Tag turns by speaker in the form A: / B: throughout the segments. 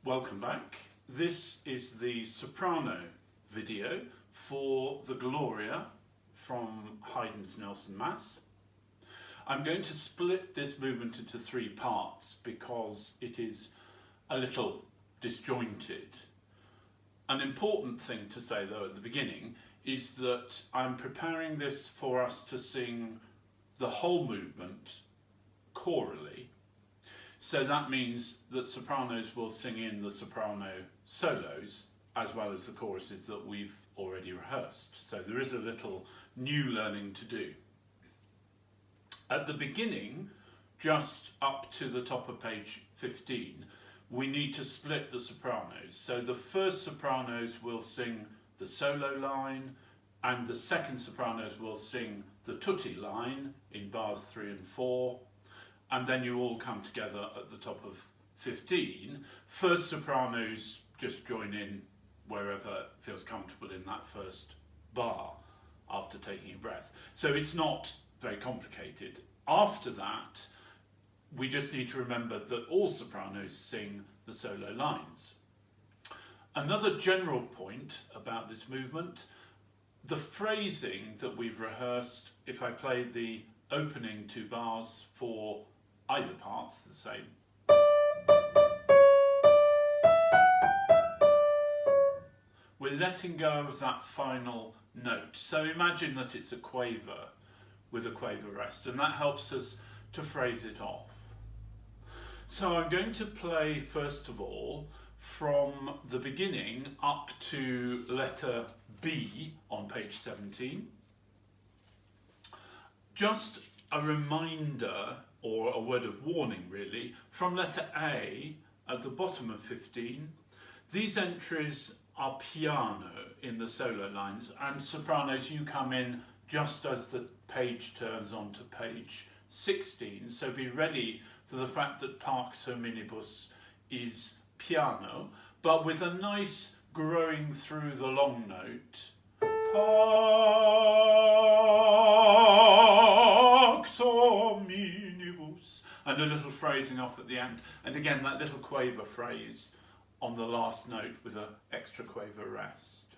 A: Welcome back. This is the soprano video for the Gloria from Haydn's Nelson Mass. I'm going to split this movement into three parts because it is a little disjointed. An important thing to say though at the beginning is that I'm preparing this for us to sing the whole movement chorally. So that means that sopranos will sing in the soprano solos as well as the choruses that we've already rehearsed. So there is a little new learning to do. At the beginning, just up to the top of page 15, we need to split the sopranos. So the first sopranos will sing the solo line and the second sopranos will sing the tutti line in bars 3 and 4. And then you all come together at the top of 15. First sopranos just join in wherever feels comfortable in that first bar after taking a breath. So it's not very complicated. After that, we just need to remember that all sopranos sing the solo lines. Another general point about this movement, the phrasing that we've rehearsed, if I play the opening two bars for either part's the same. We're letting go of that final note. So imagine that it's a quaver with a quaver rest, and that helps us to phrase it off. So I'm going to play first of all from the beginning up to letter B on page 17. Just a reminder, or a word of warning really, from letter A at the bottom of 15. These entries are piano in the solo lines, and sopranos, you come in just as the page turns onto page 16, so be ready for the fact that Pax Hominibus is piano, but with a nice growing through the long note. Pax Hominibus, and a little phrasing off at the end, and again that little quaver phrase on the last note with an extra quaver rest.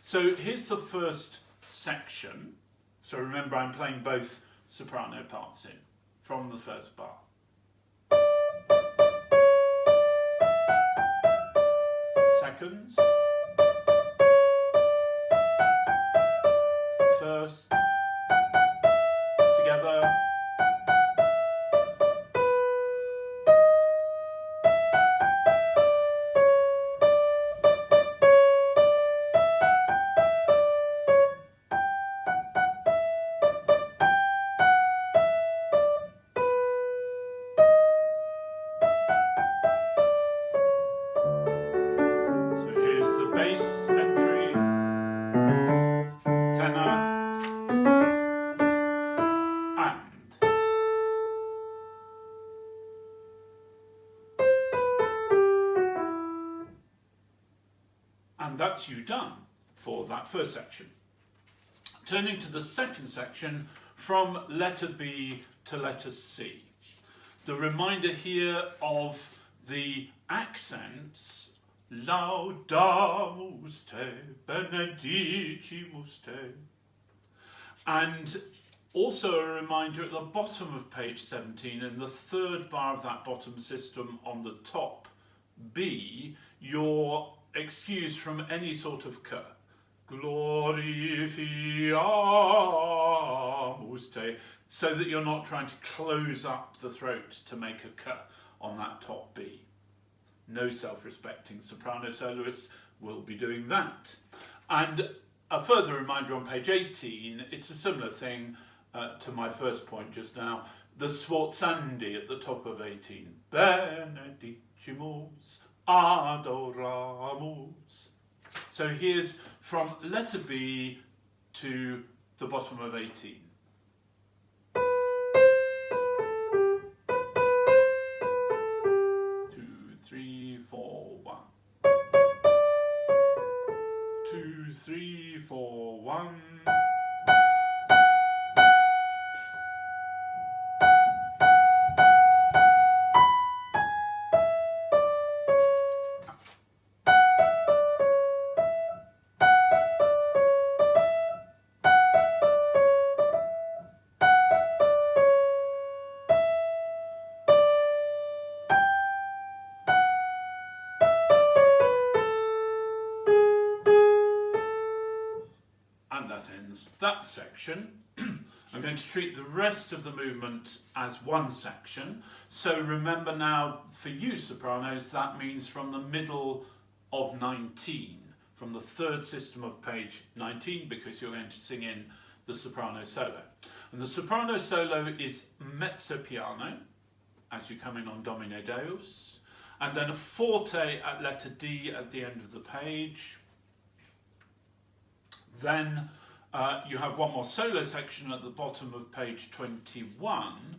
A: So here's the first section. So remember, I'm playing both soprano parts in from the first bar. Seconds. First. Together. Bass entry, tenor, and that's you done for that first section. Turning to the second section from letter B to letter C. The reminder here of the accents Laudamus te, benedicimus te. And also a reminder at the bottom of page 17, in the third bar of that bottom system on the top B, you're excused from any sort of k. Glorificamus te, so that you're not trying to close up the throat to make a k on that top B. No self-respecting soprano soloists will be doing that. And a further reminder on page 18, it's a similar thing to my first point just now, the sforzandi at the top of 18. Benedicimus, adoramus. So here's from letter B to the bottom of 18. 2, 3, 4, 1. ends that section. I'm going to treat the rest of the movement as one section. So remember now, for you sopranos, that means from the middle of 19, from the third system of page 19, because you're going to sing in the soprano solo. And the soprano solo is mezzo piano, as you come in on Domine Deus, and then a forte at letter D at the end of the page. Then you have one more solo section at the bottom of page 21,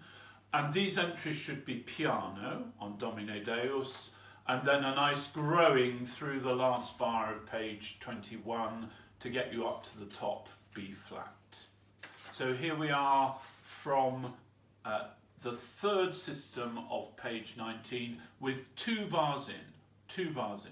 A: and these entries should be piano on Domine Deus, and then a nice growing through the last bar of page 21 to get you up to the top B flat. So here we are from the third system of page 19 with 2 bars in, 2 bars in.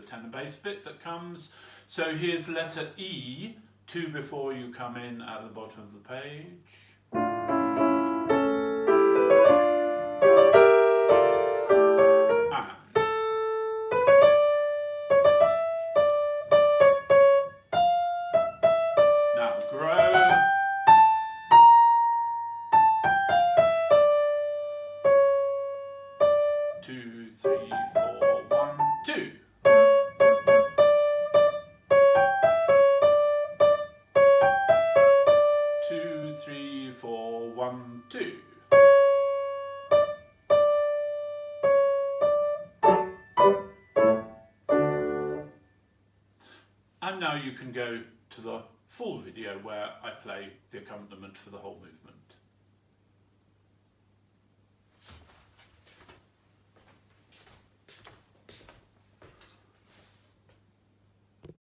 A: Tenor bass bit that comes. So here's letter E, 2 before you come in at the bottom of the page. And now grow. 2, 3, 4, 1, 2. And now you can go to the full video where I play the accompaniment for the whole movement.